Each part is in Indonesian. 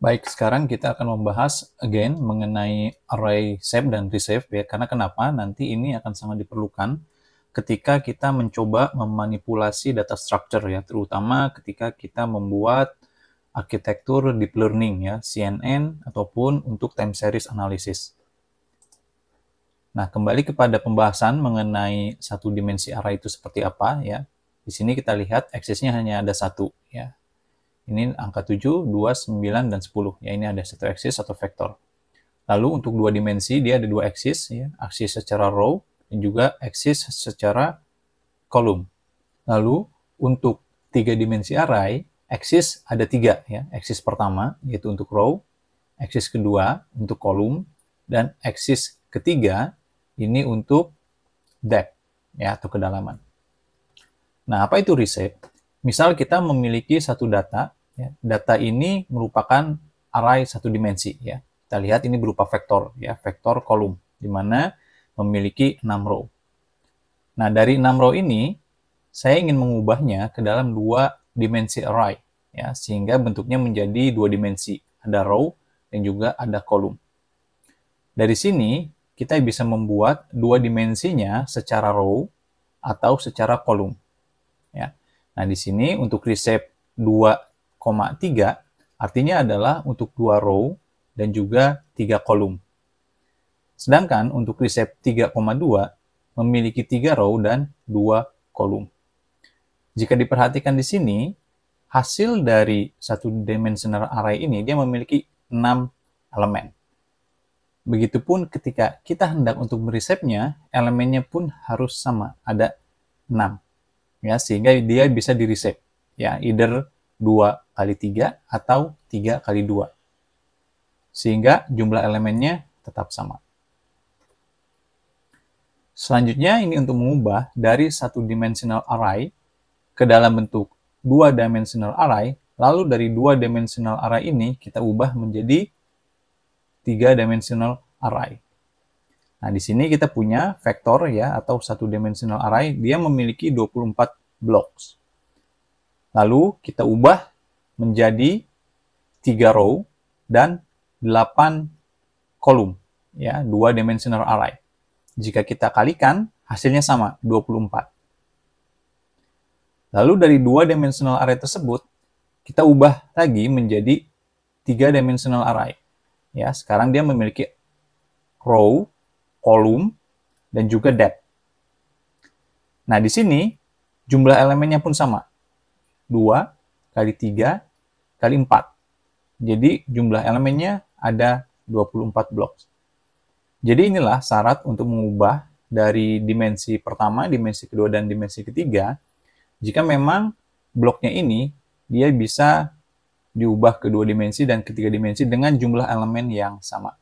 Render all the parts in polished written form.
Baik, sekarang kita akan membahas again mengenai array shape dan reshape ya. Karena kenapa? Nanti ini akan sangat diperlukan ketika kita mencoba memanipulasi data structure ya, terutama ketika kita membuat arsitektur deep learning ya, CNN ataupun untuk time series analysis. Nah, kembali kepada pembahasan mengenai satu dimensi array itu seperti apa ya. Di sini kita lihat aksesnya hanya ada satu ya. Ini angka 7, 2, 9, dan 10. Ya, ini ada satu aksis atau vektor. Lalu untuk dua dimensi, dia ada dua aksis, ya, aksis secara row dan juga aksis secara kolom. Lalu untuk tiga dimensi array, aksis ada tiga. Ya. Aksis pertama, yaitu untuk row, aksis kedua untuk kolom, dan aksis ketiga ini untuk depth, ya, atau kedalaman. Nah, apa itu reshape? Misal kita memiliki satu data, ya, data ini merupakan array satu dimensi. Ya. Kita lihat ini berupa vektor, ya, vektor kolom, di mana memiliki 6 row. Nah, dari 6 row ini, saya ingin mengubahnya ke dalam dua dimensi array, ya, sehingga bentuknya menjadi dua dimensi, ada row dan juga ada kolom. Dari sini, kita bisa membuat dua dimensinya secara row atau secara kolom. Ya. Nah, di sini untuk reshape 2,3 artinya adalah untuk 2 row dan juga 3 kolom. Sedangkan untuk reshape 3,2 memiliki 3 row dan 2 kolom. Jika diperhatikan di sini, hasil dari satu dimensional array ini dia memiliki 6 elemen. Begitupun ketika kita hendak untuk mereshape-nya, elemennya pun harus sama, ada 6. Ya, sehingga dia bisa di reshape, ya, either 2 kali 3 atau 3 kali 2, sehingga jumlah elemennya tetap sama. Selanjutnya ini untuk mengubah dari satu dimensional array ke dalam bentuk 2 dimensional array, lalu dari 2 dimensional array ini kita ubah menjadi 3 dimensional array. Nah, di sini kita punya vektor ya atau satu dimensional array, dia memiliki 24 blocks. Lalu kita ubah menjadi 3 row dan 8 kolom ya, 2 dimensional array. Jika kita kalikan, hasilnya sama, 24. Lalu dari 2 dimensional array tersebut, kita ubah lagi menjadi 3 dimensional array. Ya, sekarang dia memiliki row, kolom, dan juga depth. Nah, di sini jumlah elemennya pun sama. 2 kali 3 kali 4. Jadi jumlah elemennya ada 24 blok. Jadi inilah syarat untuk mengubah dari dimensi pertama, dimensi kedua, dan dimensi ketiga. Jika memang bloknya ini dia bisa diubah ke dua dimensi dan ketiga dimensi dengan jumlah elemen yang sama.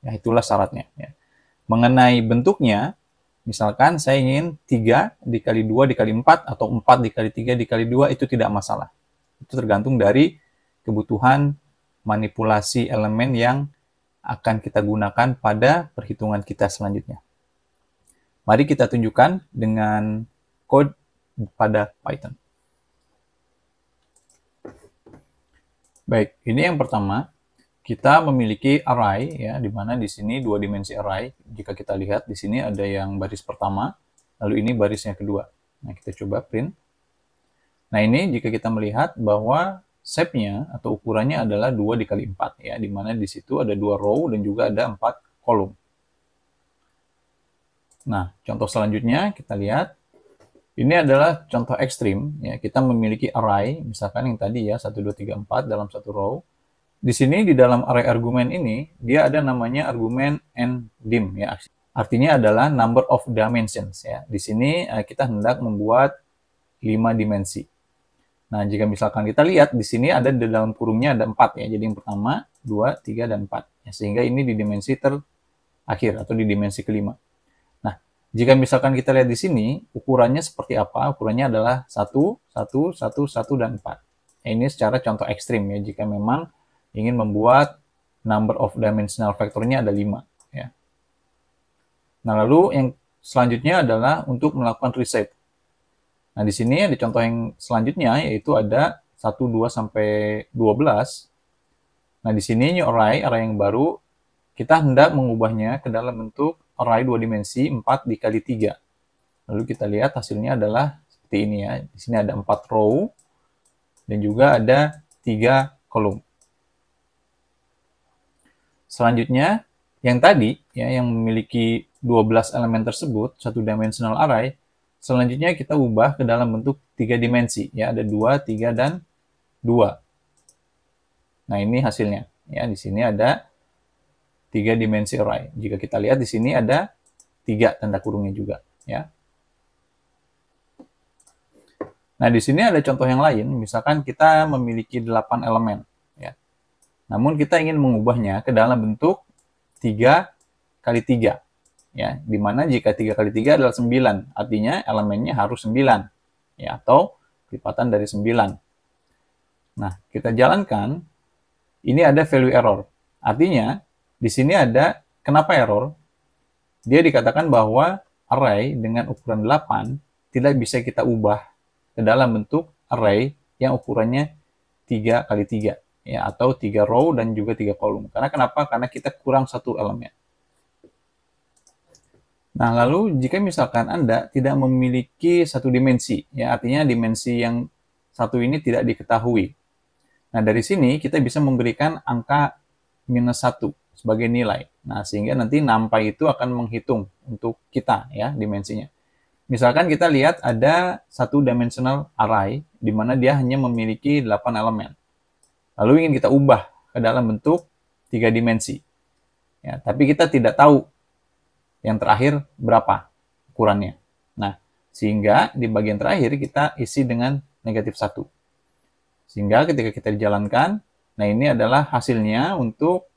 Ya, itulah syaratnya. Ya. Mengenai bentuknya, misalkan saya ingin 3 dikali 2 dikali 4 atau 4 dikali 3 dikali 2, itu tidak masalah. Itu tergantung dari kebutuhan manipulasi elemen yang akan kita gunakan pada perhitungan kita selanjutnya. Mari kita tunjukkan dengan code pada Python. Baik, ini yang pertama. Kita memiliki array ya, di mana di sini dua dimensi array. Jika kita lihat di sini ada yang baris pertama, lalu ini barisnya kedua. Nah, kita coba print. Nah, ini jika kita melihat bahwa shape-nya atau ukurannya adalah 2 dikali 4 ya, di mana di situ ada 2 row dan juga ada 4 kolom. Nah, contoh selanjutnya kita lihat. Ini adalah contoh ekstrim ya. Kita memiliki array, misalkan yang tadi ya 1 2 3 4 dalam satu row. Di sini di dalam array argumen ini dia ada namanya argumen ndim ya. Artinya adalah number of dimensions ya. Di sini kita hendak membuat 5 dimensi. Nah, jika misalkan kita lihat di sini ada di dalam kurungnya ada 4 ya. Jadi yang pertama, 2, 3 dan 4 ya. Sehingga ini di dimensi terakhir atau di dimensi kelima. Nah, jika misalkan kita lihat di sini ukurannya seperti apa? Ukurannya adalah 1, 1, 1, 1 dan 4. Ini secara contoh ekstrim ya. Jika memang ingin membuat number of dimensional vektornya ada 5. Ya. Nah, lalu yang selanjutnya adalah untuk melakukan reshape. Nah, di sini ada contoh yang selanjutnya, yaitu ada 1, 2, sampai 12. Nah, di sini new array yang baru, kita hendak mengubahnya ke dalam bentuk array 2 dimensi 4 dikali 3. Lalu kita lihat hasilnya adalah seperti ini ya. Di sini ada 4 row dan juga ada 3 kolom. Selanjutnya, yang tadi ya yang memiliki 12 elemen tersebut, satu dimensional array, selanjutnya kita ubah ke dalam bentuk 3 dimensi ya, ada 2, 3 dan 2. Nah, ini hasilnya. Ya, di sini ada 3 dimensi array. Jika kita lihat di sini ada 3 tanda kurungnya juga ya. Nah, di sini ada contoh yang lain, misalkan kita memiliki 8 elemen ya. Namun kita ingin mengubahnya ke dalam bentuk 3 kali 3 ya, dimana jika 3 kali 3 adalah 9, artinya elemennya harus 9 ya, atau lipatan dari 9. Nah, kita jalankan, ini ada value error. Artinya di sini ada, kenapa error? Dia dikatakan bahwa array dengan ukuran 8 tidak bisa kita ubah ke dalam bentuk array yang ukurannya 3 kali 3 ya, atau 3 row dan juga 3 kolom. Karena kenapa? Karena kita kurang satu elemen. Nah, lalu jika misalkan Anda tidak memiliki satu dimensi, ya artinya dimensi yang satu ini tidak diketahui. Nah, dari sini kita bisa memberikan angka -1 sebagai nilai. Nah, sehingga nanti NumPy itu akan menghitung untuk kita ya dimensinya. Misalkan kita lihat ada satu dimensional array di mana dia hanya memiliki 8 elemen. Lalu ingin kita ubah ke dalam bentuk 3 dimensi. Ya, tapi kita tidak tahu yang terakhir berapa ukurannya. Nah, sehingga di bagian terakhir kita isi dengan -1. Sehingga ketika kita dijalankan, nah ini adalah hasilnya untuk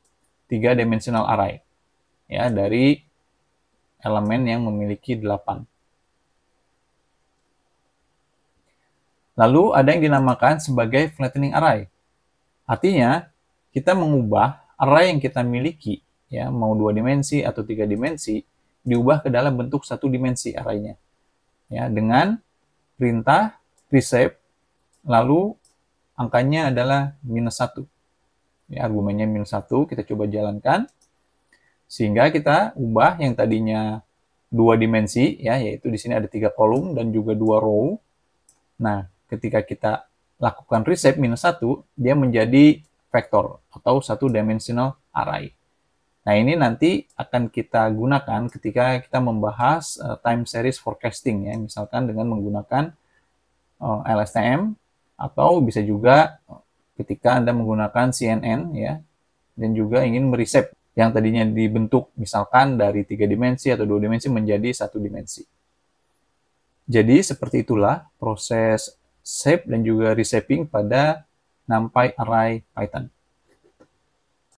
3 dimensional array. Ya, dari elemen yang memiliki 8. Lalu ada yang dinamakan sebagai flattening array. Artinya, kita mengubah array yang kita miliki, ya mau 2 dimensi atau 3 dimensi, diubah ke dalam bentuk 1 dimensi arraynya. Ya, dengan perintah reshape, lalu angkanya adalah -1. Ya, argumennya -1, kita coba jalankan. Sehingga kita ubah yang tadinya 2 dimensi, ya, yaitu di sini ada 3 kolom dan juga 2 row. Nah, ketika kita lakukan reshape -1, dia menjadi vektor atau 1 dimensional array. Nah, ini nanti akan kita gunakan ketika kita membahas time series forecasting ya, misalkan dengan menggunakan LSTM, atau bisa juga ketika Anda menggunakan CNN ya, dan juga ingin mereshape yang tadinya dibentuk misalkan dari 3 dimensi atau 2 dimensi menjadi 1 dimensi. Jadi seperti itulah proses shape dan juga reshaping pada NumPy Array Python.